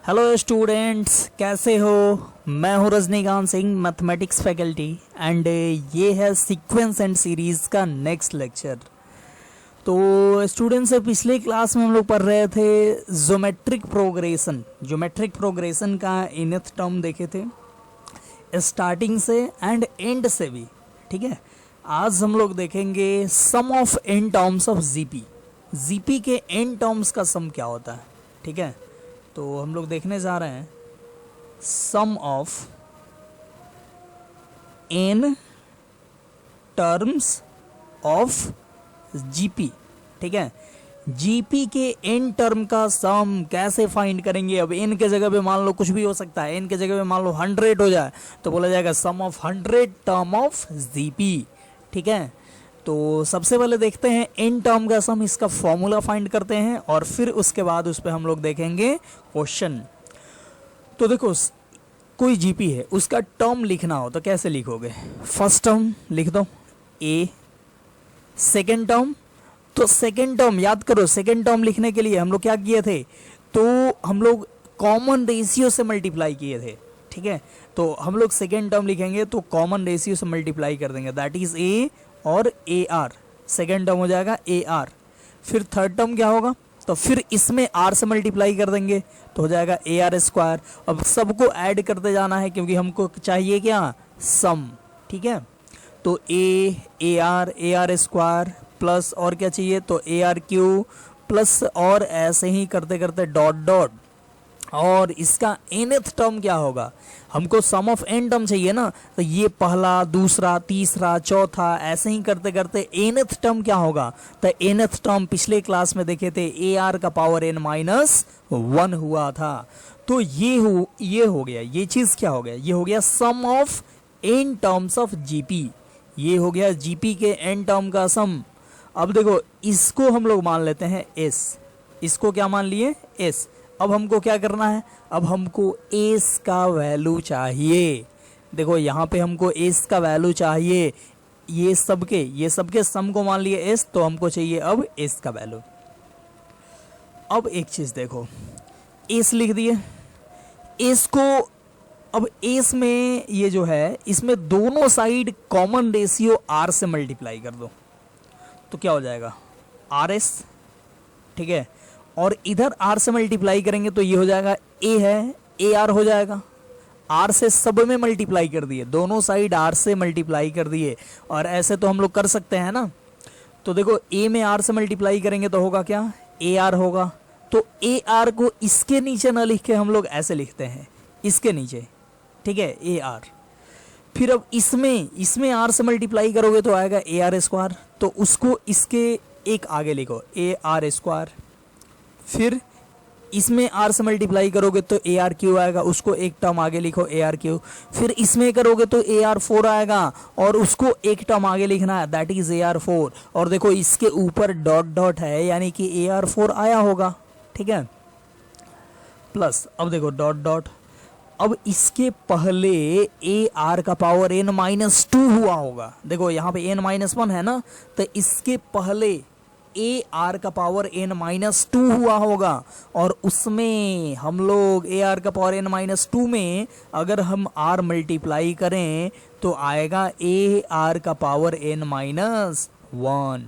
Hello students, कैसे हो। मैं हूं Rajinikanth Singh, mathematics faculty, and ये है सीक्वेंस एंड सीरीज़ का नेक्स्ट लेक्चर। तो स्टूडेंट्स, पिछले क्लास में हम लोग पढ़ रहे थे ज्योमेट्रिक प्रोग्रेशन का इनथ टर्म देखे थे, स्टार्टिंग से एंड एंड से भी। ठीक है, आज हम लोग देखेंगे sum of n terms of GP के एन टर्म्स का सम क्या होता है। ठीक है, तो हम लोग देखने जा रहे हैं sum of n terms of GP. ठीक है, जीपी के एन टर्म का सम कैसे फाइंड करेंगे। अब एन के जगह पे मान लो कुछ भी हो सकता है, एन के जगह पे मान लो 100 हो जाए तो बोला जाएगा सम ऑफ 100 टर्म ऑफ जीपी। ठीक है, तो सबसे पहले देखते हैं एन टर्म का सम, इसका फॉर्मूला फाइंड करते हैं और फिर उसके बाद उस पर हम लोग देखेंगे क्वेश्चन। तो देखो, कोई जीपी है, उसका टर्म लिखना हो तो कैसे लिखोगे। फर्स्ट टर्म लिख दो ए, सेकेंड टर्म, तो सेकेंड टर्म याद करो, सेकेंड टर्म लिखने के लिए हम लोग क्या किए थे, तो हम लोग कॉमन रेशियो से मल्टीप्लाई किए थे। ठीक है, तो हम लोग सेकेंड टर्म लिखेंगे तो कॉमन रेशियो से मल्टीप्लाई कर देंगे, दैट इज ए और ए आर। सेकेंड टर्म हो जाएगा ए आर। फिर थर्ड टर्म क्या होगा, तो फिर इसमें आर से मल्टीप्लाई कर देंगे तो हो जाएगा ए आर स्क्वायर। अब सबको ऐड करते जाना है क्योंकि हमको चाहिए क्या, सम। ठीक है, तो ए आर स्क्वायर प्लस और क्या चाहिए, तो ए आर क्यू प्लस, और ऐसे ही करते करते डॉट डॉट। और इसका nth टर्म क्या होगा, हमको सम ऑफ n टर्म चाहिए ना, तो ये पहला, दूसरा, तीसरा, चौथा, ऐसे ही करते करते nth टर्म क्या होगा। तो nth टर्म पिछले क्लास में देखे थे ए आर का पावर n-1 हुआ था। तो ये हो गया, ये चीज क्या हो गया, ये हो गया sum of n terms of GP. ये हो गया जीपी के n टर्म का सम। अब देखो, इसको हम लोग मान लेते हैं s, इसको क्या मान लिए, s। अब हमको क्या करना है, अब हमको एस का वैल्यू चाहिए। देखो यहाँ पे हमको एस का वैल्यू चाहिए, ये सबके सम को मान लिए एस, तो हमको चाहिए अब एस का वैल्यू। अब एक चीज देखो, एस लिख दिए, एस को, अब एस में ये जो है, इसमें दोनों साइड कॉमन रेशियो आर से मल्टीप्लाई कर दो तो क्या हो जाएगा, आर एस। ठीक है, और इधर आर से मल्टीप्लाई करेंगे तो ये हो जाएगा ए है, ए आर हो जाएगा। आर से सब में मल्टीप्लाई कर दिए, दोनों साइड आर से मल्टीप्लाई कर दिए, और ऐसे तो हम लोग कर सकते हैं ना। तो देखो, ए में आर से मल्टीप्लाई करेंगे तो होगा क्या, ए आर होगा। तो ए आर को इसके नीचे ना लिख के हम लोग ऐसे लिखते हैं, इसके नीचे। ठीक है, ए आर। फिर अब इसमें आर से मल्टीप्लाई करोगे तो आएगा ए आर स्क्वायर, तो उसको इसके एक आगे लिखो, ए आर स्क्वायर। फिर इसमें आर से मल्टीप्लाई करोगे तो ए आर क्यू आएगा, उसको एक टर्म आगे लिखो, ए आर क्यू। फिर इसमें करोगे तो ए आर 4 आएगा, और उसको एक टर्म आगे लिखना है, दैट इज ए आर 4। और देखो, इसके ऊपर डॉट डॉट है, यानी कि ए आर 4 आया होगा। ठीक है, प्लस, अब देखो डॉट डॉट, अब इसके पहले ए आर का पावर n-2 हुआ होगा। देखो यहाँ पे n-1 है ना, तो इसके पहले ए आर का पावर n-2 हुआ होगा, और उसमें हम लोग ए आर का पावर n-2 में अगर हम आर मल्टीप्लाई करें तो आएगा ए आर का पावर n-1,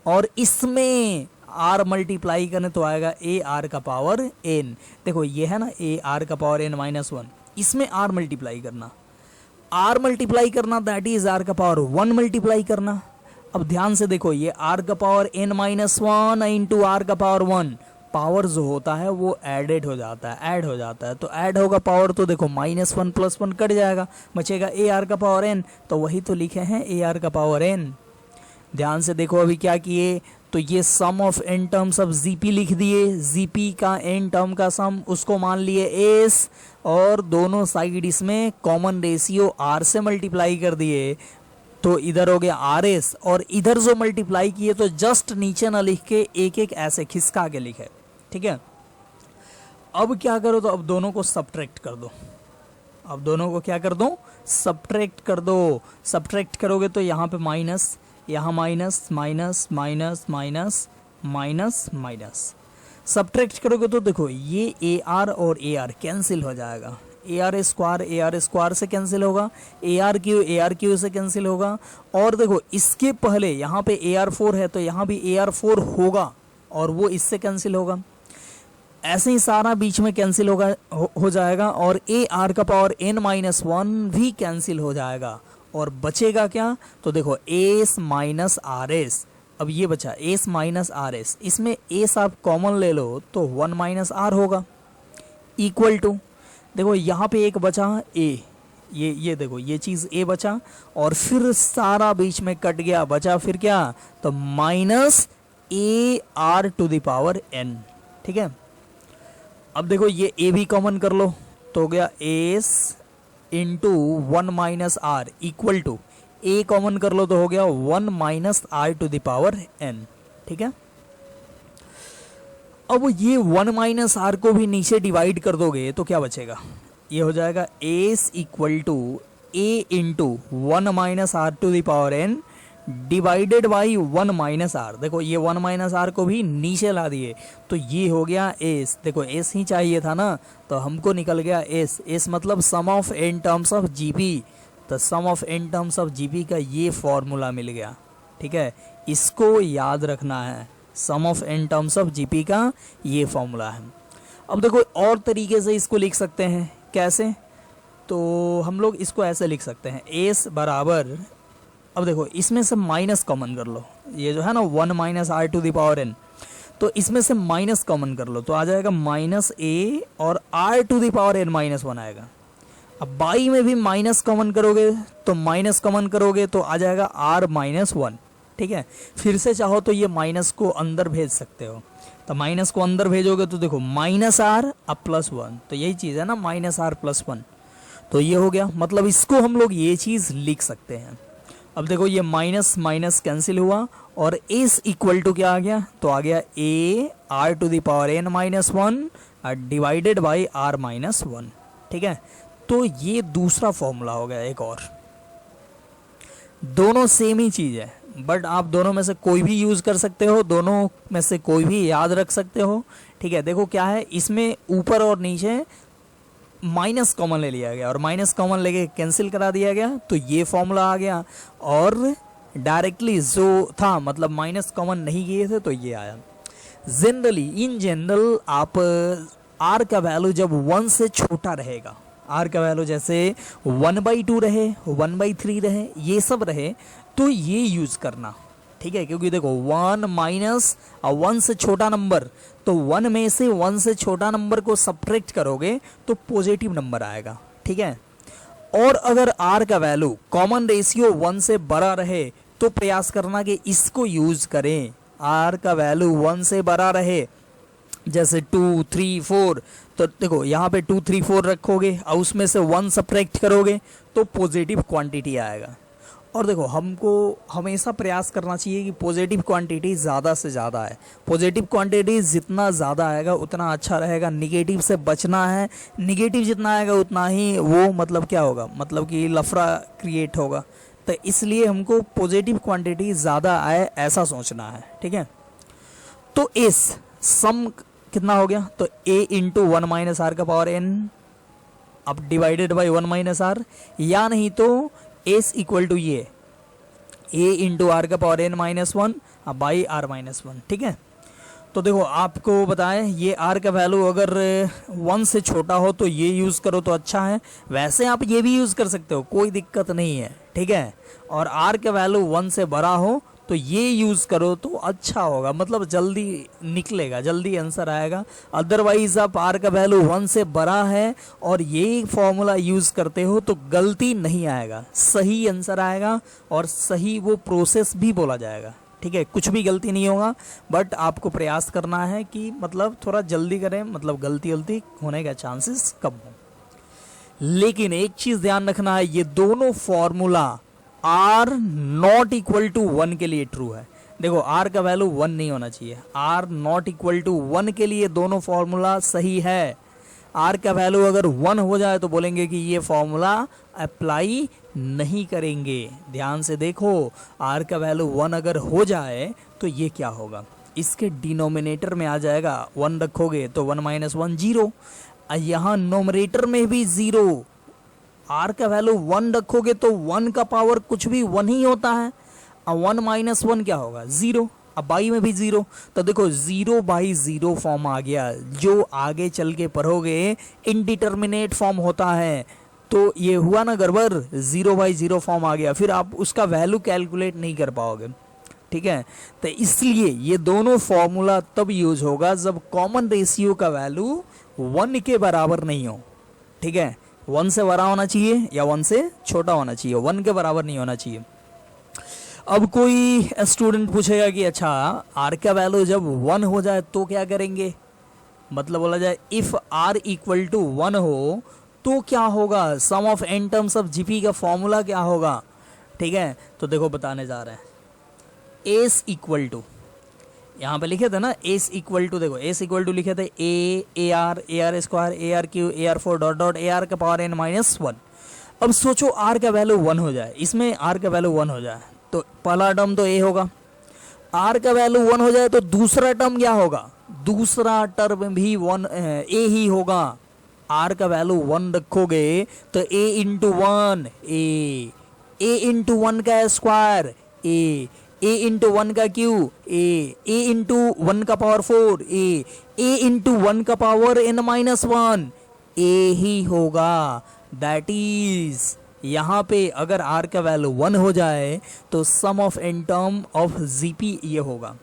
और इसमें आर मल्टीप्लाई करें तो आएगा ए आर का पावर n। देखो ये है ना ए आर का पावर n-1, इसमें आर मल्टीप्लाई करना, दैट इज आर का पावर 1 मल्टीप्लाई करना। अब ध्यान से देखो, ये आर का पावर n-1 इंटू आर का पावर 1, पावर जो होता है वो ऐड हो जाता है, तो ऐड होगा पावर, तो देखो -1 + 1 कट जाएगा, बचेगा ए आर का पावर n, तो वही तो लिखे हैं ए आर का पावर n। ध्यान से देखो, अभी क्या किए, तो ये sum of n terms of GP लिख दिए, जीपी का एन टर्म का सम, उसको मान लिए एस, और दोनों साइड इसमें कॉमन रेशियो आर से मल्टीप्लाई कर दिए, तो इधर हो गया आर एस, और इधर जो मल्टीप्लाई किए तो जस्ट नीचे ना लिख के एक एक ऐसे खिसका के लिखे। ठीक है, अब क्या करो, तो अब दोनों को सब्ट्रैक्ट कर दो, अब दोनों को क्या कर दो, सब्ट्रैक्ट कर दो। सब्ट्रैक्ट करोगे तो यहाँ पे माइनस, यहाँ minus minus minus minus minus minus, subtract करोगे तो देखो ये ए आर और ए आर कैंसिल हो जाएगा, ए आर स्क्वायर से कैंसिल होगा, ए आर क्यू से कैंसिल होगा। और देखो इसके पहले यहाँ पे ए आर 4 है तो यहाँ भी ए आर 4 होगा और वो इससे कैंसिल होगा। ऐसे ही सारा बीच में कैंसिल हो जाएगा और ए आर का पावर n माइनस 1 भी कैंसिल हो जाएगा और बचेगा क्या, तो देखो एस माइनस आर एस। अब ये बचा एस माइनस आर एस, इसमें एस आप कॉमन ले लो तो 1 माइनस आर होगा इक्वल टू, देखो यहाँ पे एक बचा ए, ये देखो ये चीज़ ए बचा और फिर सारा बीच में कट गया, बचा फिर क्या, तो minus a r to the power n. ठीक है, अब देखो ये ए भी कॉमन कर लो तो हो गया s into 1 minus r equal to, a common कर लो तो हो गया 1 minus r to the power n. ठीक है, अब ये 1 माइनस आर को भी नीचे डिवाइड कर दोगे तो क्या बचेगा, ये हो जाएगा s equal to a into 1 minus r to the power n divided by 1 minus r. देखो ये 1 माइनस आर को भी नीचे ला दिए तो ये हो गया एस, देखो एस ही चाहिए था ना तो हमको निकल गया एस। एस मतलब sum of n terms of GP, तो sum of n terms of GP का ये फॉर्मूला मिल गया। ठीक है, इसको याद रखना है, sum of n terms of GP का ये फॉर्मूला है। अब देखो और तरीके से इसको लिख सकते हैं, कैसे, तो हम लोग इसको ऐसे लिख सकते हैं एस बराबर, अब देखो इसमें से माइनस कॉमन कर लो, ये जो है ना 1 minus r to the power n, तो इसमें से माइनस कॉमन कर लो तो आ जाएगा माइनस ए और r to the power n minus 1 आएगा। अब बाई में भी माइनस कॉमन करोगे तो माइनस कॉमन करोगे तो आ जाएगा आर माइनस 1। ठीक है, फिर से चाहो तो ये माइनस को अंदर भेज सकते हो, तो माइनस को अंदर भेजोगे तो देखो माइनस आर अब प्लस 1, तो यही चीज़ है ना माइनस आर प्लस 1, तो ये हो गया, मतलब इसको हम लोग ये चीज़ लिख सकते हैं। अब देखो ये माइनस माइनस कैंसिल हुआ और एस इक्वल टू क्या आ गया, तो आ गया a r to the power n minus 1 divided by r minus 1। ठीक है, तो ये दूसरा फॉर्मूला हो गया एक और, दोनों सेम ही चीज़ है बट आप दोनों में से कोई भी यूज़ कर सकते हो, दोनों में से कोई भी याद रख सकते हो। ठीक है, देखो क्या है इसमें ऊपर और नीचे माइनस कॉमन ले लिया गया और माइनस कॉमन लेके कैंसिल करा दिया गया तो ये फॉर्मूला आ गया, और डायरेक्टली जो था मतलब माइनस कॉमन नहीं किए थे तो ये आया। जनरली इन जनरल आप आर का वैल्यू जब 1 से छोटा रहेगा, आर का वैल्यू जैसे 1/2 रहे, 1/3 रहे, ये सब रहे तो ये यूज करना। ठीक है, क्योंकि देखो 1 माइनस 1 से छोटा नंबर, तो 1 में से 1 से छोटा नंबर को सब्ट्रैक्ट करोगे तो पॉजिटिव नंबर आएगा। ठीक है, और अगर r का वैल्यू कॉमन रेशियो 1 से बड़ा रहे तो प्रयास करना कि इसको यूज करें, r का वैल्यू 1 से बड़ा रहे, जैसे 2, 3, 4, तो देखो यहाँ पे 2, 3, 4 रखोगे और उसमें से 1 सब्ट्रैक्ट करोगे तो पॉजिटिव क्वांटिटी आएगा। और देखो हमको हमेशा प्रयास करना चाहिए कि पॉजिटिव क्वांटिटी ज़्यादा से ज़्यादा है, पॉजिटिव क्वांटिटी जितना ज़्यादा आएगा उतना अच्छा रहेगा, निगेटिव से बचना है, निगेटिव जितना आएगा उतना ही वो मतलब क्या होगा, मतलब कि लफड़ा क्रिएट होगा, तो इसलिए हमको पॉजिटिव क्वांटिटी ज़्यादा आए ऐसा सोचना है। ठीक है, तो इस सम कितना हो गया, तो a इंटू 1 माइनस आर का पावर n अब डिवाइडेड बाई 1 माइनस आर, या नहीं तो एस इक्वल टू ये a इंटू आर का power n minus 1 by r minus 1। ठीक है, तो देखो आपको बताएं ये r का वैल्यू अगर 1 से छोटा हो तो ये यूज़ करो तो अच्छा है, वैसे आप ये भी यूज़ कर सकते हो, कोई दिक्कत नहीं है। ठीक है, और r का वैल्यू 1 से बड़ा हो तो ये यूज़ करो तो अच्छा होगा, मतलब जल्दी निकलेगा, जल्दी आंसर आएगा। अदरवाइज आप r का वैल्यू 1 से बड़ा है और ये फॉर्मूला यूज़ करते हो तो गलती नहीं आएगा, सही आंसर आएगा और सही वो प्रोसेस भी बोला जाएगा। ठीक है, कुछ भी गलती नहीं होगा, बट आपको प्रयास करना है कि मतलब थोड़ा जल्दी करें, मतलब गलती होने का चांसेस कम हो। लेकिन एक चीज़ ध्यान रखना है, ये दोनों formula r not equal to 1 के लिए ट्रू है। देखो r का वैल्यू 1 नहीं होना चाहिए, r नॉट इक्वल टू 1 के लिए दोनों फॉर्मूला सही है। r का वैल्यू अगर 1 हो जाए तो बोलेंगे कि ये फॉर्मूला अप्लाई नहीं करेंगे। ध्यान से देखो, r का वैल्यू 1 अगर हो जाए तो ये क्या होगा, इसके डिनोमिनेटर में आ जाएगा, 1 रखोगे तो 1 - 1 0, यहाँ नोमरेटर में भी 0, आर का वैल्यू 1 रखोगे तो 1 का पावर कुछ भी 1 ही होता है, अब 1 - 1 क्या होगा 0, अब बाई में भी 0, तो देखो 0/0 फॉर्म आ गया, जो आगे चल के पढ़ोगे इनडिटर्मिनेट फॉर्म होता है, तो ये हुआ ना गड़बड़, 0/0 फॉर्म आ गया, फिर आप उसका वैल्यू कैलकुलेट नहीं कर पाओगे, ठीक है। तो इसलिए ये दोनों फॉर्मूला तब यूज होगा जब कॉमन रेशियो का वैल्यू 1 के बराबर नहीं हो, ठीक है, 1 से बड़ा होना चाहिए या 1 से छोटा होना चाहिए, 1 के बराबर नहीं होना चाहिए। अब कोई स्टूडेंट पूछेगा कि अच्छा आर का वैल्यू जब 1 हो जाए तो क्या करेंगे, मतलब बोला जाए इफ आर इक्वल टू 1 हो तो क्या होगा, sum of n terms of GP का फॉर्मूला क्या होगा, ठीक है। तो देखो बताने जा रहे हैं, एस इक्वल टू, यहाँ पे लिखे थे ना एस इक्वल टू, देखो एस इक्वल टू लिखे थे A R square ARQ AR4 dot dot AR का पावर n - 1। अब सोचो आर का वैल्यू 1 हो जाए, इसमें आर का वैल्यू 1 हो जाए तो पहला टर्म तो ए होगा, आर का वैल्यू 1 हो जाए तो दूसरा टर्म क्या होगा, दूसरा टर्म भी 1 ए ही होगा, आर का वैल्यू 1 रखोगे तो ए इंटू 1 ए इंटू 1 का स्क्वायर ए इंटू 1 का क्यू ए इंटू 1 का पावर 4 ए इंटू 1 का पावर n - 1 ए ही होगा। दैट इज यहाँ पे अगर r का वैल्यू 1 हो जाए तो sum of n term of GP ये होगा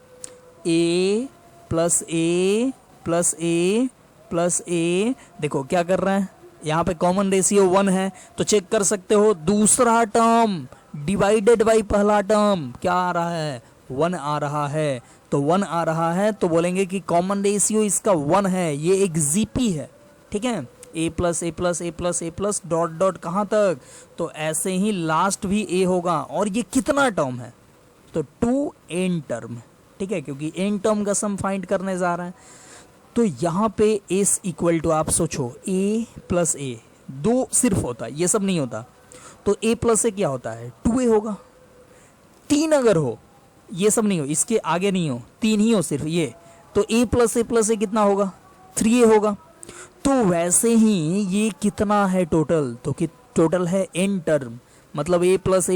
a plus a plus a plus a। देखो क्या कर रहे हैं, यहाँ पे कॉमन रेशियो 1 है तो चेक कर सकते हो, दूसरा टर्म डिवाइडेड बाई पहला टर्म क्या आ रहा है 1 आ रहा है, तो 1 आ रहा है तो बोलेंगे कि कॉमन रेशियो इसका 1 है, ये एक जीपी है, ठीक है, a plus A plus A plus A plus dot dot कहाँ तक, तो ऐसे ही लास्ट भी a होगा, और ये कितना टर्म है तो 2n टर्म, ठीक है, क्योंकि n टर्म का सम फाइंड करने जा रहे हैं। तो यहाँ पे s इक्वल टू आप सोचो a प्लस ए, 2 सिर्फ होता है, ये सब नहीं होता, तो a प्लस ए क्या होता है 2a होगा, 3 अगर हो, ये सब नहीं हो, इसके आगे नहीं हो, 3 ही हो सिर्फ ये, तो a प्लस ए कितना होगा 3a होगा। तो वैसे ही ये कितना है टोटल, तो कि टोटल है n टर्म, मतलब a प्लस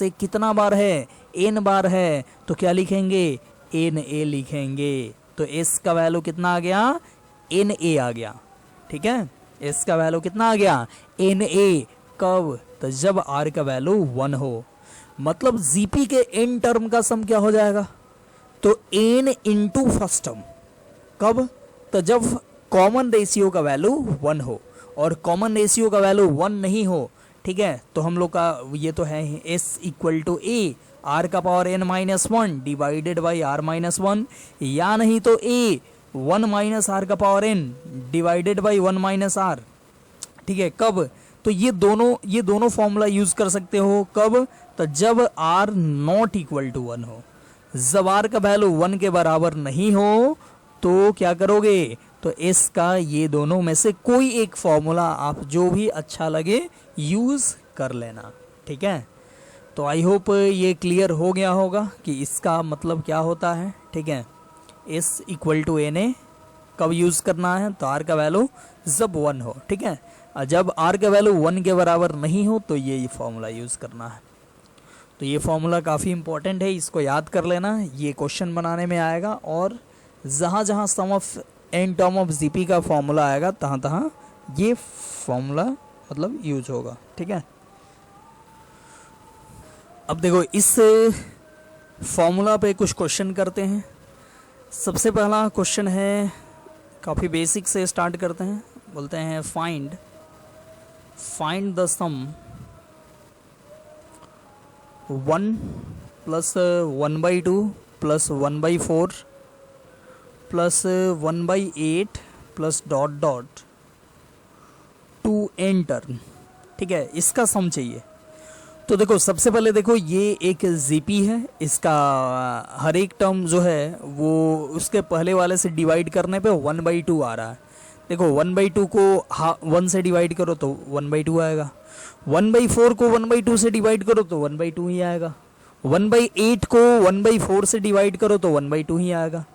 ए कितना बार है n बार है, तो क्या लिखेंगे na लिखेंगे, तो s का वैल्यू कितना आ गया na आ गया, ठीक है, s का वैल्यू कितना आ गया na, कब, तो जब r का वैल्यू 1 हो, मतलब जीपी के n टर्म का सम क्या हो जाएगा, तो n इंटू फर्स्ट टर्म, कब, तो जब कॉमन रेशियो का वैल्यू 1 हो, और कॉमन रेशियो का वैल्यू 1 नहीं हो, ठीक है, तो हम लोग का ये तो है s equal to a r का power n - 1 divided by r - 1, या नहीं तो a 1 माइनस r का power n divided by 1 minus r, ठीक है, कब, तो ये दोनों फॉर्मूला यूज कर सकते हो, कब, तो जब r नॉट इक्वल टू 1 हो, जब r का वैल्यू 1 के बराबर नहीं हो तो क्या करोगे, तो s का ये दोनों में से कोई एक फॉर्मूला आप जो भी अच्छा लगे यूज कर लेना, ठीक है। तो आई होप ये क्लियर हो गया होगा कि इसका मतलब क्या होता है, ठीक है, s इक्वल टू na कब यूज करना है, तो r का वैल्यू जब 1 हो, ठीक है, जब r का वैल्यू 1 के बराबर नहीं हो तो ये फॉर्मूला यूज करना है। तो ये फॉर्मूला काफ़ी इंपॉर्टेंट है, इसको याद कर लेना, ये क्वेश्चन बनाने में आएगा, और जहाँ जहाँ sum of n term of GP का फॉर्मूला आएगा तहाँ तहाँ ये फॉर्मूला मतलब यूज होगा, ठीक है। अब देखो इस फॉर्मूला पे कुछ क्वेश्चन करते हैं। सबसे पहला क्वेश्चन है, काफ़ी बेसिक से स्टार्ट करते हैं, बोलते हैं find the sum 1 plus 1/2 plus 1/4 plus 1/8 plus dot dot 2n term, ठीक है, इसका सम चाहिए। तो देखो सबसे पहले देखो ये एक जीपी है, इसका हर एक टर्म जो है वो उसके पहले वाले से डिवाइड करने पे 1/2 आ रहा है। देखो 1/2 को 1 से डिवाइड करो तो 1/2 आएगा, 1/4 को 1/2 से डिवाइड करो तो 1/2 ही आएगा, 1/8 को 1/4 से डिवाइड करो तो 1/2 ही आएगा।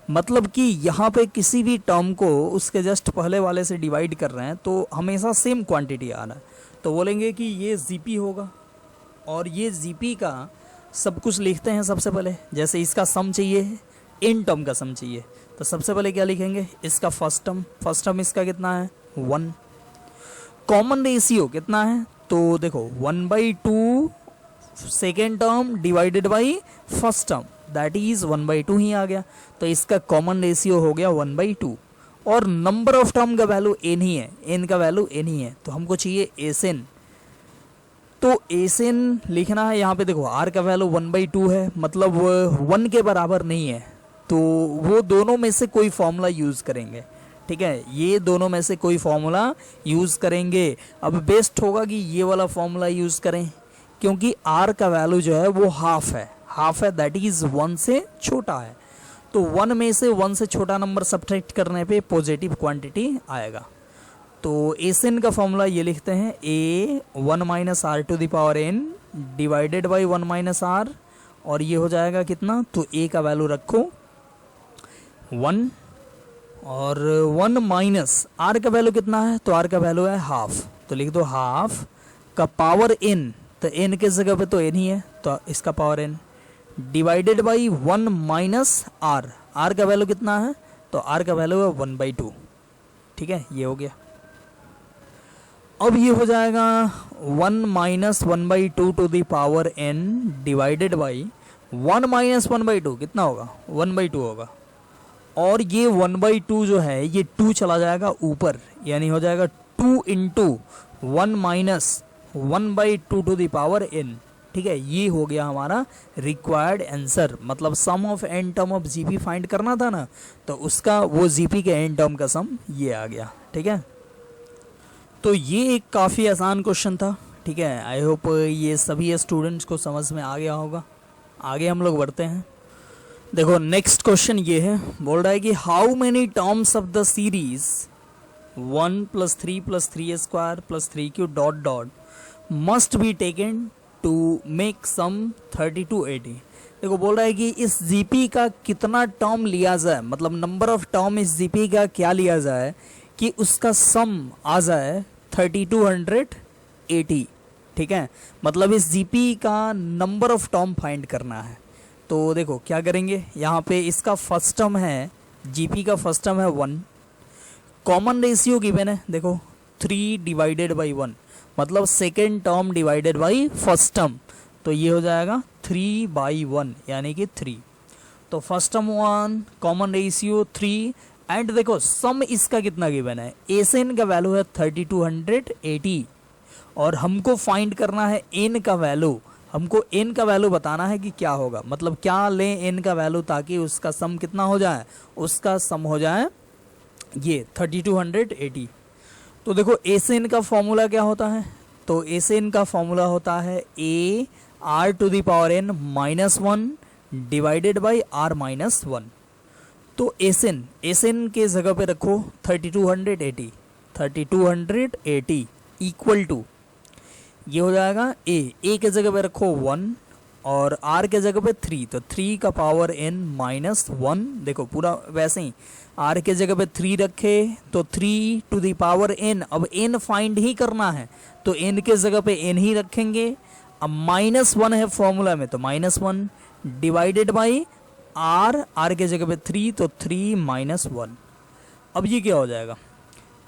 मतलब कि यहाँ पे किसी भी टर्म को उसके जस्ट पहले वाले से डिवाइड कर रहे हैं तो हमेशा सेम क्वांटिटी आ रहा है, तो बोलेंगे कि ये जीपी होगा। और ये जीपी का सब कुछ लिखते हैं सबसे पहले। जैसे इसका सम चाहिए, इन टर्म का सम चाहिए, तो सबसे पहले क्या लिखेंगे, इसका फर्स्ट टर्म इसका कितना है 1। कॉमन रेशियो कितना है, तो देखो 1/2 second term divided by first term, that is 1/2 ही आ गया। तो इसका कॉमन रेशियो हो गया 1/2। और नंबर ऑफ टर्म का वैल्यू एन ही है, एन का वैल्यू एन ही है, तो हमको चाहिए एसएन। तो एसएन लिखना है यहाँ पे। देखो आर का वैल्यू 1/2 है, मतलब 1 के बराबर नहीं है, तो वो दोनों में से कोई फॉर्मूला यूज करेंगे। ठीक है, ये दोनों में से कोई फॉर्मूला यूज करेंगे। अब बेस्ट होगा कि ये वाला फॉर्मूला यूज करें, क्योंकि आर का वैल्यू जो है वो हाफ है, दैट इज 1 से छोटा है। तो 1 में से 1 से छोटा नंबर सब्ट्रैक्ट करने पे पॉजिटिव क्वांटिटी आएगा। तो एसएन का फॉर्मूला ये लिखते हैं, a 1 minus r to the power n divided by 1 minus r, और ये हो जाएगा कितना, तो ए का वैल्यू रखो 1, और 1 माइनस आर का वैल्यू कितना है, तो आर का वैल्यू है हाफ, तो लिख दो हाफ का पावर एन, तो एन के जगह पे तो एन ही है, तो इसका power n divided by 1 minus r, r का वैल्यू कितना है, तो आर का वैल्यू है 1/2। ठीक है, ये हो गया। अब ये हो जाएगा 1 minus 1/2 to the power n divided by 1 minus 1/2 कितना होगा, 1/2 होगा। और ये 1/2 जो है ये 2 चला जाएगा ऊपर, यानी हो जाएगा 2 into 1 minus 1/2 to the power n. ठीक है, ये हो गया हमारा रिक्वायर्ड आंसर। मतलब sum of n term of GP find करना था ना, तो उसका वो जीपी के एन टर्म का सम ये आ गया। ठीक है, तो ये एक काफ़ी आसान क्वेश्चन था। ठीक है, आई होप ये सभी स्टूडेंट्स को समझ में आ गया होगा। आगे हम लोग बढ़ते हैं। देखो नेक्स्ट क्वेश्चन ये है, बोल रहा है कि how many terms of the series 1 + 3 + 3² + 3³ dot dot must be taken to make sum 3280। देखो बोल रहा है कि इस जीपी का कितना टर्म लिया जाए, मतलब नंबर ऑफ टर्म इस जीपी का क्या लिया जाए कि उसका सम आ जाए 3280। ठीक है, मतलब इस जीपी का नंबर ऑफ टर्म फाइंड करना है। तो देखो क्या करेंगे, यहाँ पे इसका फर्स्ट टर्म है, जीपी का फर्स्ट टर्म है 1, कॉमन रेशियो गिवन है, देखो 3 डिवाइडेड बाई 1, मतलब second term divided by first term, तो ये हो जाएगा 3/1 यानी कि 3। तो first term 1, common ratio 3, and देखो सम इसका कितना गिवन है, एसएन का वैल्यू है 3280, और हमको फाइंड करना है एन का वैल्यू। हमको एन का वैल्यू बताना है कि क्या होगा, मतलब क्या लें एन का वैल्यू ताकि उसका सम कितना हो जाए, उसका सम हो जाए ये 3280। तो देखो एसएन का फॉर्मूला क्या होता है, तो एसएन का फॉर्मूला होता है a r to the power n -1 divided by r -1। तो एसएन के जगह पे रखो 3280 इक्वल टू, ये हो जाएगा ए के जगह पे रखो 1 और आर के जगह पे 3, तो 3 का पावर एन -1। देखो पूरा वैसे ही आर के जगह पे 3 रखे तो 3 टू द पावर एन, अब एन फाइंड ही करना है तो एन के जगह पे एन ही रखेंगे। अब -1 है फॉर्मूला में तो -1 डिवाइडेड बाई आर के जगह पे 3 तो 3 -1। अब ये क्या हो जाएगा,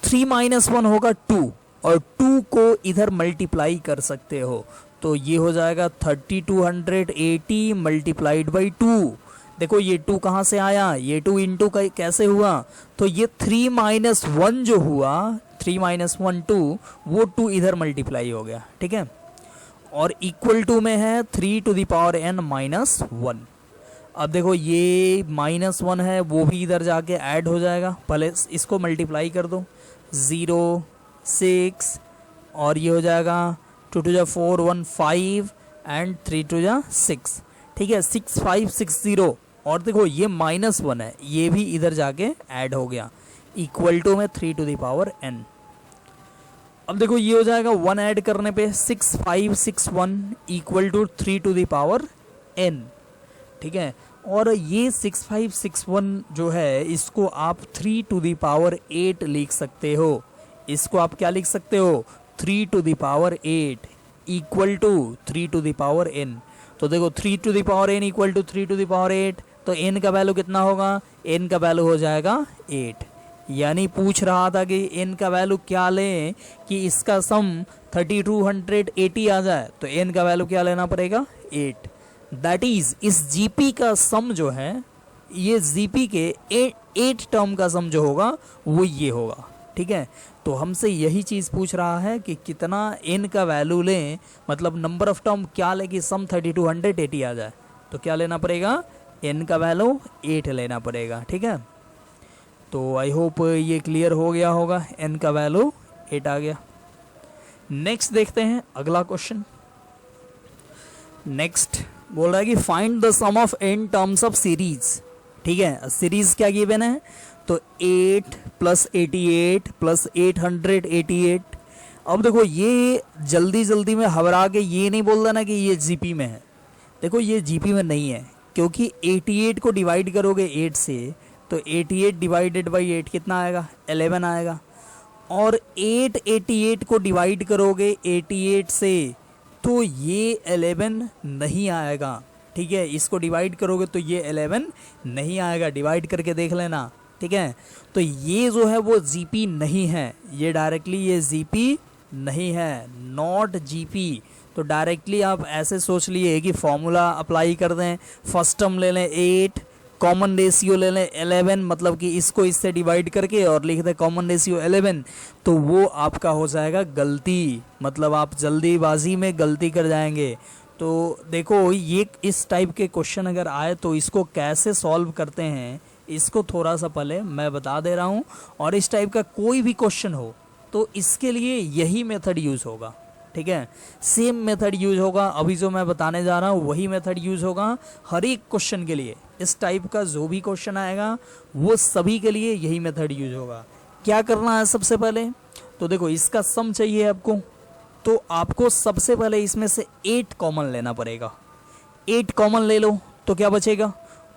3 -1 होगा 2, और 2 को इधर मल्टीप्लाई कर सकते हो, तो ये हो जाएगा 3280 मल्टीप्लाइड बाई 2। देखो ये 2 कहाँ से आया, ये 2 इंटू कैसे हुआ, तो ये 3 -1 जो हुआ 3 -1 2, वो 2 इधर मल्टीप्लाई हो गया। ठीक है, और इक्वल टू में है 3 टू द पावर एन -1। अब देखो ये -1 है वो भी इधर जाके ऐड हो जाएगा, पहले इसको मल्टीप्लाई कर दो, 0 6 और ये हो जाएगा 2 2 4 1 5 एंड 3 2 6। ठीक है, 6 5 6 0, और देखो ये -1 है ये भी इधर जाके ऐड हो गया, इक्वल टू में 3 टू द पावर n। अब देखो ये हो जाएगा 1 ऐड करने पे 6 5 6 1 equal to 3 to the power n, ठीक है। और ये 6561 जो है इसको आप 3 टू द पावर 8 लिख सकते हो। इसको आप क्या लिख सकते हो, 3 to the power 8 equal to 3 to the power n। तो देखो 3 to the power n equal to 3 to the power 8, तो n का वैल्यू कितना होगा, n का वैल्यू हो जाएगा 8। यानी पूछ रहा था कि n का वैल्यू क्या लें कि इसका सम 3280 आ जाए, तो n का वैल्यू क्या लेना पड़ेगा, 8। दैट इज इस जीपी का सम जो है, ये जीपी के 8 टर्म का सम जो होगा वो ये होगा, ठीक है। तो हमसे यही चीज़ पूछ रहा है कि कितना n का वैल्यू लें, मतलब नंबर ऑफ टर्म क्या लें कि सम 3280 आ जाए, तो क्या लेना पड़ेगा, n का वैल्यू 8 लेना पड़ेगा, ठीक है। तो आई होप ये क्लियर हो गया होगा, n का वैल्यू 8 आ गया। नेक्स्ट देखते हैं अगला क्वेश्चन। नेक्स्ट बोल रहा है कि find the sum of n terms of series, ठीक है। सीरीज क्या गिवन है, तो 8 प्लस 88 प्लस 888। अब देखो ये जल्दी जल्दी में घबरा के ये नहीं बोल देना कि ये जीपी में है। देखो ये जीपी में नहीं है, क्योंकि 88 को डिवाइड करोगे 8 से, तो 88 डिवाइडेड बाई 8 कितना आएगा, 11 आएगा। और 888 को डिवाइड करोगे 88 से, तो ये 11 नहीं आएगा, ठीक है। इसको डिवाइड करोगे तो ये 11 नहीं आएगा, डिवाइड करके देख लेना, ठीक है। तो ये जो है वो जीपी नहीं है, ये डायरेक्टली ये जीपी नहीं है, नॉट जीपी। तो डायरेक्टली आप ऐसे सोच लिए कि फॉर्मूला अप्लाई कर दें, फर्स्ट टर्म ले लें 8, कॉमन रेशियो ले लें 11, मतलब कि इसको इससे डिवाइड करके और लिख दें कॉमन रेशियो 11, तो वो आपका हो जाएगा गलती, मतलब आप जल्दीबाजी में गलती कर जाएंगे। तो देखो ये इस टाइप के क्वेश्चन अगर आए तो इसको कैसे सॉल्व करते हैं, इसको थोड़ा सा पहले मैं बता दे रहा हूँ। और इस टाइप का कोई भी क्वेश्चन हो तो इसके लिए यही मेथड यूज़ होगा, ठीक है। सेम मेथड यूज होगा, अभी जो मैं बताने जा रहा हूँ वही मेथड यूज होगा हर एक क्वेश्चन के लिए। इस टाइप का जो भी क्वेश्चन आएगा वो सभी के लिए यही मेथड यूज होगा। क्या करना है सबसे पहले, तो देखो इसका सम चाहिए आपको, तो आपको सबसे पहले इसमें से 8 कॉमन लेना पड़ेगा। 8 कॉमन ले लो तो क्या बचेगा,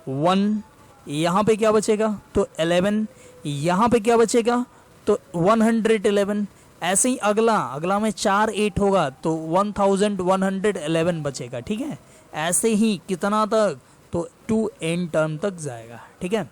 1, यहाँ पे क्या बचेगा, तो 11, यहाँ पे क्या बचेगा, तो 111। ऐसे ही अगला में 4 8 होगा तो 1111 बचेगा, ठीक है। ऐसे ही कितना तक, तो 2n टर्म तक जाएगा, ठीक है।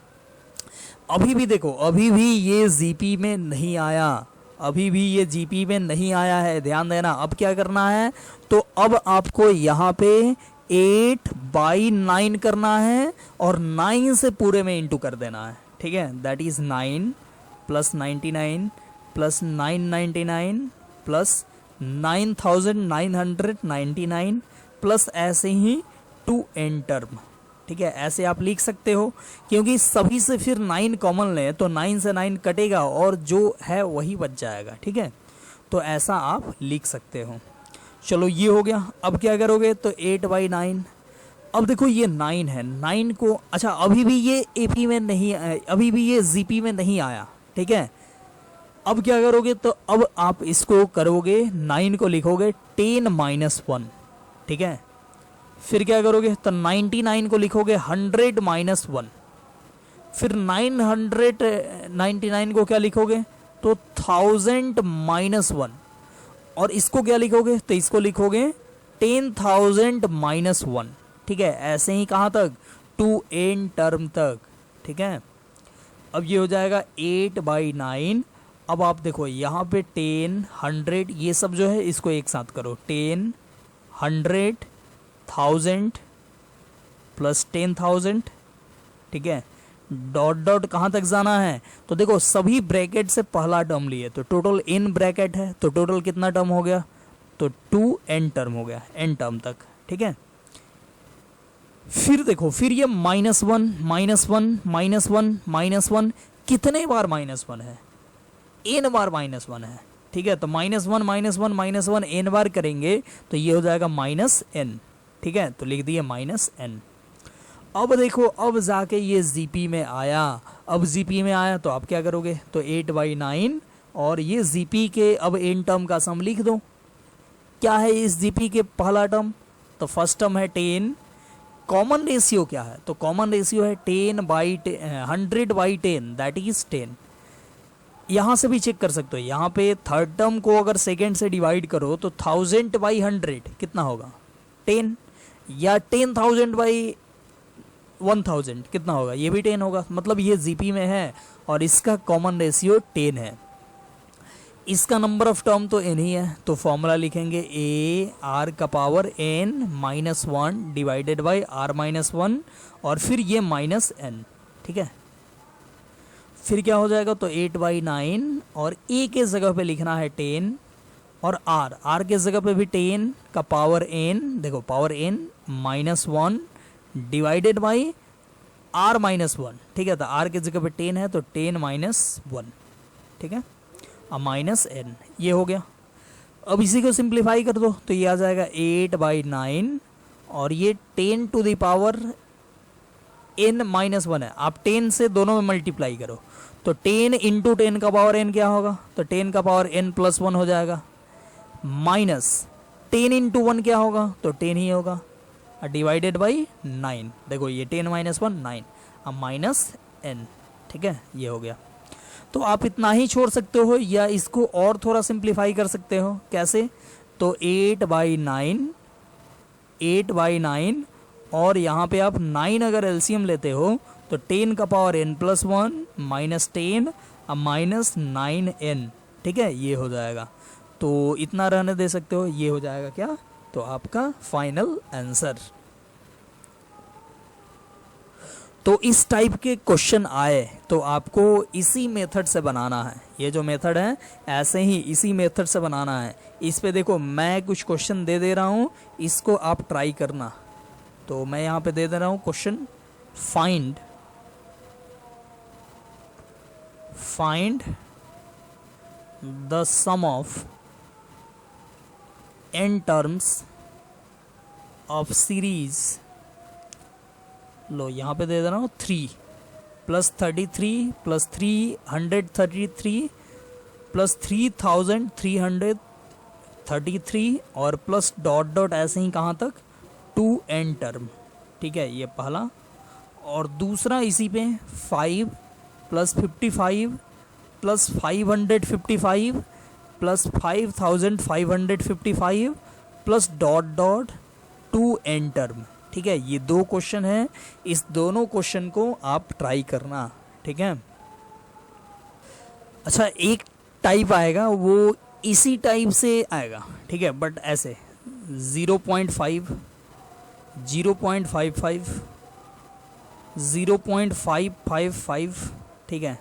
अभी भी देखो, अभी भी ये जीपी में नहीं आया, अभी भी ये जीपी में नहीं आया है, ध्यान देना। अब क्या करना है, तो अब आपको यहाँ पे 8/9 करना है और 9 से पूरे में इंटू कर देना है, ठीक है। That is 9 plus 99 plus 999 plus 9999 plus ऐसे ही 2n टर्म, ठीक है। ऐसे आप लिख सकते हो, क्योंकि सभी से फिर 9 कॉमन लें तो 9 से 9 कटेगा और जो है वही बच जाएगा, ठीक है। तो ऐसा आप लिख सकते हो। चलो ये हो गया। अब क्या करोगे, तो 8/9। अब देखो ये 9 है, 9 को, अच्छा अभी भी ये एपी में नहीं, अभी भी ये जीपी में नहीं आया, ठीक है। अब क्या करोगे, तो अब आप इसको करोगे, 9 को लिखोगे 10-1, ठीक है। फिर क्या करोगे, तो 99 को लिखोगे 100-1। फिर 999 को क्या लिखोगे, तो 1000-1। और इसको क्या लिखोगे, तो इसको लिखोगे 10,000-1, ठीक है। ऐसे ही कहाँ तक, 2n टर्म तक, ठीक है। अब ये हो जाएगा 8/9। अब आप देखो यहाँ पे 10, 100 ये सब जो है इसको एक साथ करो, 10, 100, 1000 प्लस 10,000, ठीक है। डॉट डॉट कहाँ तक जाना है, तो देखो सभी ब्रैकेट से पहला टर्म लिए, तो टोटल n ब्रैकेट है, तो टोटल कितना टर्म हो गया, तो 2n टर्म हो गया, n टर्म तक, ठीक है। फिर देखो, फिर ये -1 -1 -1 -1 कितने बार -1 है, n बार -1 है, ठीक है। तो -1 -1 -1 n बार करेंगे तो ये हो जाएगा -n, ठीक है। तो लिख दिए -n। अब देखो, अब जाके ये जीपी में आया, अब जीपी में आया तो आप क्या करोगे, तो 8/9 और ये जीपी के अब n टर्म का सम लिख दो। क्या है इस जीपी के पहला टर्म, तो फर्स्ट टर्म है 10, कॉमन रेशियो क्या है, तो कॉमन रेशियो है 100/10 दैट इज 10। यहाँ से भी चेक कर सकते हो, यहाँ पे थर्ड टर्म को अगर सेकेंड से डिवाइड करो तो 1000/100 कितना होगा 10, या 10,000/1000 कितना होगा, ये भी 10 होगा। मतलब ये जीपी में है और इसका कॉमन रेशियो 10 है। इसका नंबर ऑफ टर्म तो n ही है, तो फॉर्मूला लिखेंगे a r का power n -1 divided by r -1 और फिर ये -n, ठीक है। फिर क्या हो जाएगा, तो 8/9 और a के जगह पे लिखना है 10 और r के जगह पे भी 10 का पावर n, देखो power n -1 divided by r -1, ठीक है। तो r के जगह पे 10 है तो 10 -1, ठीक है, -n, ये हो गया। अब इसी को सिंप्लीफाई कर दो तो ये आ जाएगा 8/9 और ये 10 टू द पावर n -1 है, आप 10 से दोनों में मल्टीप्लाई करो तो 10 इंटू 10 का पावर n क्या होगा, तो 10 का पावर n +1 हो जाएगा, माइनस 10 इंटू 1 क्या होगा, तो 10 ही होगा, डिवाइडेड बाई 9, देखो ये 10 -1 9, अब -n, ठीक है, ये हो गया। तो आप इतना ही छोड़ सकते हो या इसको और थोड़ा सिंप्लीफाई कर सकते हो, कैसे, तो 8/9 और यहाँ पे आप 9 अगर एलसीएम लेते हो तो 10 का पावर n +1 -10 अब -9n, ठीक है, ये हो जाएगा। तो इतना रहने दे सकते हो, ये हो जाएगा क्या, तो आपका फाइनल आंसर। तो इस टाइप के क्वेश्चन आए तो आपको इसी मेथड से बनाना है, ये जो मेथड है ऐसे ही इसी मेथड से बनाना है। इस पे देखो मैं कुछ क्वेश्चन दे दे रहा हूँ, इसको आप ट्राई करना। तो मैं यहाँ पे दे दे रहा हूँ question, find the sum of n terms of series, लो यहाँ पे दे दे रहा हूँ 3 + 33 + 333 + 3333 और प्लस डॉट डॉट ऐसे ही कहाँ तक 2n टर्म, ठीक है, ये पहला। और दूसरा इसी पे 5 + 55 + 555 + 5555 plus dot dot 2n term, ठीक है, ये दो क्वेश्चन है, इस दोनों क्वेश्चन को आप ट्राई करना, ठीक है। अच्छा एक टाइप आएगा वो इसी टाइप से आएगा, ठीक है, बट ऐसे 0.5 0.55 0.555, ठीक है,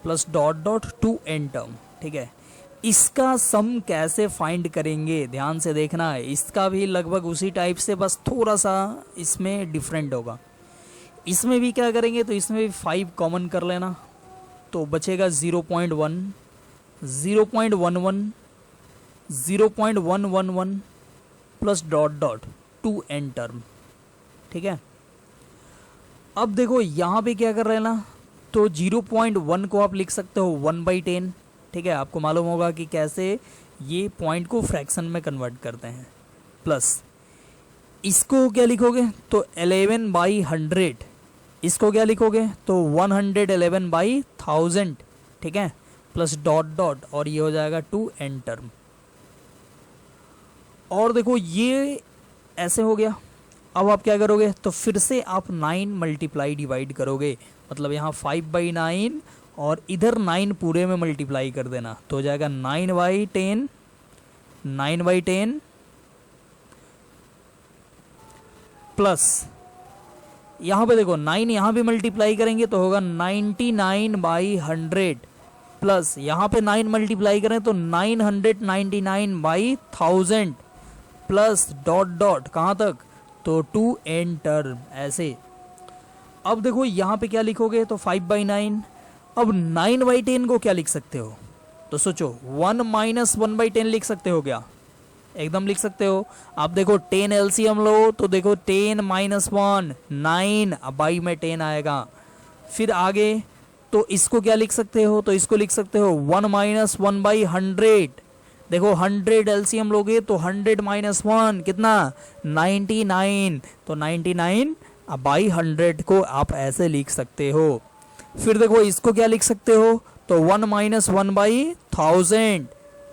plus dot dot 2n term, ठीक है। इसका सम कैसे फाइंड करेंगे, ध्यान से देखना है, इसका भी लगभग उसी टाइप से, बस थोड़ा सा इसमें डिफरेंट होगा। इसमें भी क्या करेंगे, तो इसमें भी 5 कॉमन कर लेना तो बचेगा 0.1 0.11 0.111 plus dot dot 2n term, ठीक है। अब देखो यहाँ पे क्या कर रहे हैं ना, तो 0.1 को आप लिख सकते हो 1/10, ठीक है, आपको मालूम होगा कि कैसे ये पॉइंट को फ्रैक्शन में कन्वर्ट करते हैं। प्लस इसको क्या लिखोगे, तो 11/100, इसको क्या लिखोगे, तो 111/1000, ठीक है, प्लस डॉट डॉट और ये हो जाएगा 2n टर्म। और देखो ये ऐसे हो गया। अब आप क्या करोगे, तो फिर से आप 9 मल्टीप्लाई डिवाइड करोगे, मतलब यहाँ 5/9 और इधर 9 पूरे में मल्टीप्लाई कर देना तो हो जाएगा 9/10 प्लस यहाँ पे देखो 9 यहाँ भी मल्टीप्लाई करेंगे तो होगा 99/100 प्लस यहाँ पे 9 मल्टीप्लाई करें तो 999/1000 प्लस डॉट डॉट कहाँ तक, तो 2n टर्म, ऐसे। अब देखो यहाँ पे क्या लिखोगे, तो 5/9। अब 9/10 को क्या लिख सकते हो, तो सोचो 1 - 1/10 लिख सकते हो क्या, एकदम लिख सकते हो। आप देखो 10 एलसीएम लो तो देखो 10 - 1 9, अब बाई में 10 आएगा। फिर आगे तो इसको क्या लिख सकते हो, तो इसको लिख सकते हो 1 - 1/100, देखो 100 एलसीएम लोगे तो 100 - 1 कितना 99, तो 99 अब बाई 100 को आप ऐसे लिख सकते हो। फिर देखो इसको क्या लिख सकते हो, तो 1 माइनस 1/1000,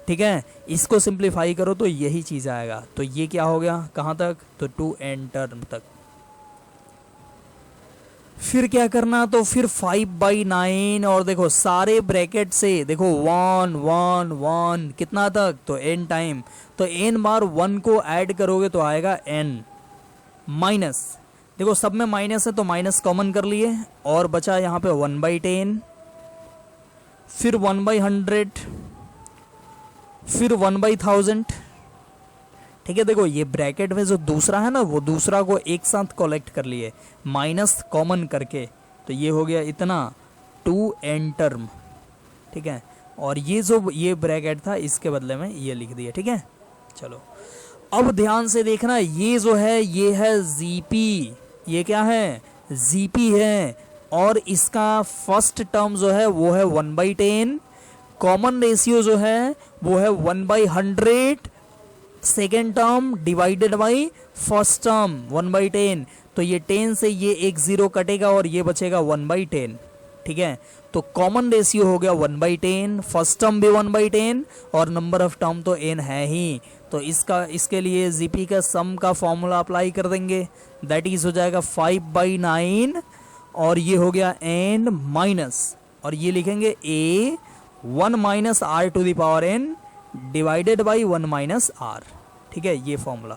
ठीक है। इसको सिंप्लीफाई करो तो यही चीज़ आएगा। तो ये क्या हो गया कहाँ तक, तो 2n टर्म तक। फिर क्या करना, तो फिर 5/9 और देखो सारे ब्रैकेट से देखो 1 1 1 कितना तक, तो n टाइम, तो n बार 1 को ऐड करोगे तो आएगा n माइनस, देखो सब में माइनस है तो माइनस कॉमन कर लिए और बचा यहाँ पे 1/10, फिर 1/100, फिर 1/1000, ठीक है। देखो ये ब्रैकेट में जो दूसरा है ना, वो दूसरा को एक साथ कलेक्ट कर लिए माइनस कॉमन करके, तो ये हो गया इतना 2n टर्म, ठीक है। और ये जो ये ब्रैकेट था इसके बदले में ये लिख दिया, ठीक है। चलो अब ध्यान से देखना, ये जो है ये है जीपी, ये क्या है जीपी है, और इसका फर्स्ट टर्म जो है वो है 1/10, कॉमन रेशियो जो है वो है 1/100, second term divided by first term 1/10, तो ये 10 से ये एक 0 कटेगा और ये बचेगा 1/10, ठीक है। तो कॉमन रेशियो हो गया 1/10, फर्स्ट टर्म भी 1/10 और नंबर ऑफ टर्म तो n है ही, तो इसके लिए जीपी का सम का फॉर्मूला अप्लाई कर देंगे, दैट इज हो जाएगा 5/9 और ये हो गया n माइनस, और ये लिखेंगे a 1 minus r to the power n divided by 1 minus r, ठीक है। ये फॉर्मूला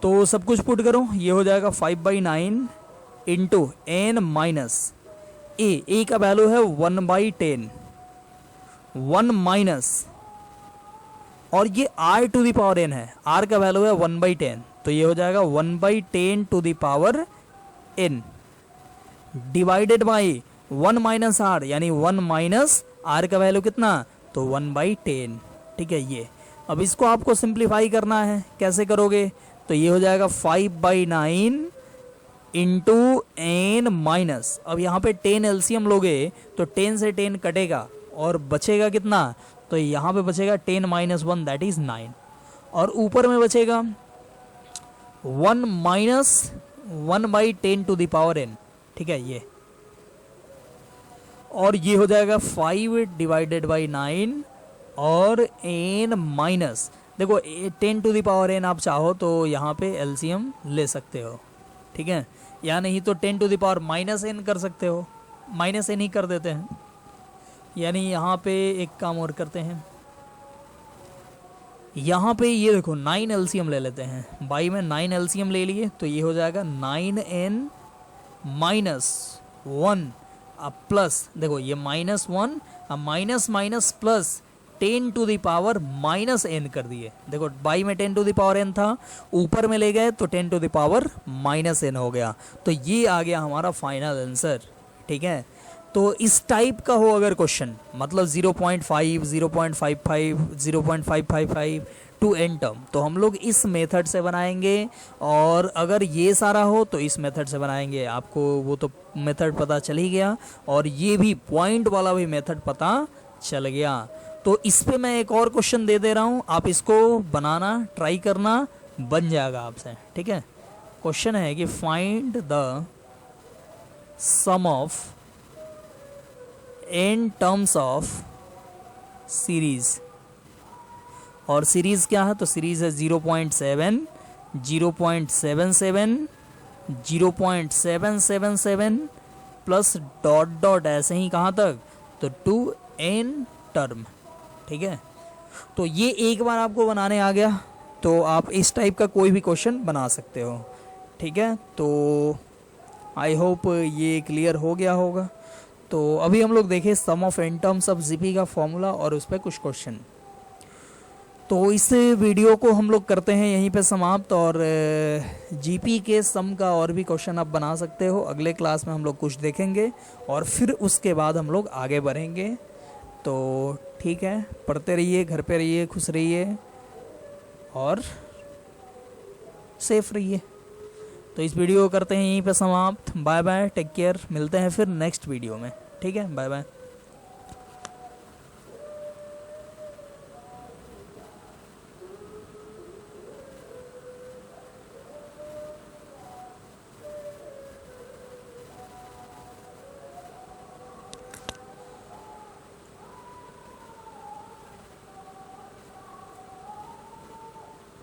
तो सब कुछ पुट करो, ये हो जाएगा 5/9 इंटू n माइनस a का वैल्यू है 1/10, 1 माइनस, और ये r to the power n है, r का वैल्यू है 1/10, तो ये हो जाएगा 1/10 to the power n divided by 1 minus r, यानी 1 माइनस r का वैल्यू कितना, तो 1/10, ठीक है। ये अब इसको आपको सिंप्लीफाई करना है, कैसे करोगे, तो ये हो जाएगा 5/9 इंटू n माइनस, अब यहाँ पे 10 एलसीएम लोगे तो 10 से 10 कटेगा और बचेगा कितना, तो यहाँ पे बचेगा 10 माइनस 1 दैट इज 9, और ऊपर में बचेगा 1 minus 1/10 to the power n, ठीक है। ये और ये हो जाएगा 5 डिवाइडेड बाई 9 और n माइनस, देखो 10 टू द पावर n आप चाहो तो यहाँ पे एलसीएम ले सकते हो, ठीक है, या नहीं तो 10 to the power minus n कर सकते हो, माइनस n ही कर देते हैं, यानी यहाँ पे एक काम और करते हैं, यहाँ पे ये देखो 9 एलसीएम ले लेते हैं, बाई में 9 एलसीएम ले लिए तो ये हो जाएगा 9n माइनस 1 अब प्लस, देखो ये -1 अब minus minus plus 10 to the power minus n कर दिए, देखो बाई में 10 टू द पावर n था, ऊपर में ले गए तो 10 to the power minus n हो गया, तो ये आ गया हमारा फाइनल आंसर, ठीक है। तो इस टाइप का हो अगर क्वेश्चन, मतलब 0.5 0.55 0.555 टू n टर्म, तो हम लोग इस मेथड से बनाएंगे, और अगर ये सारा हो तो इस मेथड से बनाएंगे, आपको वो तो मेथड पता चल ही गया, और ये भी पॉइंट वाला भी मेथड पता चल गया। तो इस पे मैं एक और क्वेश्चन दे रहा हूँ, आप इसको बनाना ट्राई करना, बन जाएगा आपसे, ठीक है। क्वेश्चन है कि find the sum of n terms of series, और सीरीज क्या है, तो सीरीज है 0.7 0.77 0.777 प्लस डॉट डॉट ऐसे ही कहाँ तक, तो 2n टर्म, ठीक है। तो ये एक बार आपको बनाने आ गया तो आप इस टाइप का कोई भी क्वेश्चन बना सकते हो, ठीक है। तो आई होप ये क्लियर हो गया होगा। तो अभी हम लोग देखें sum of n terms of GP का फॉर्मूला और उस पर कुछ क्वेश्चन। तो इस वीडियो को हम लोग करते हैं यहीं पे समाप्त, और जीपी के सम का और भी क्वेश्चन आप बना सकते हो, अगले क्लास में हम लोग कुछ देखेंगे और फिर उसके बाद हम लोग आगे बढ़ेंगे। तो ठीक है, पढ़ते रहिए, घर पे रहिए, खुश रहिए और सेफ रहिए। तो इस वीडियो को करते हैं यहीं पे समाप्त। बाय बाय, टेक केयर, मिलते हैं फिर नेक्स्ट वीडियो में, ठीक है, बाय बाय।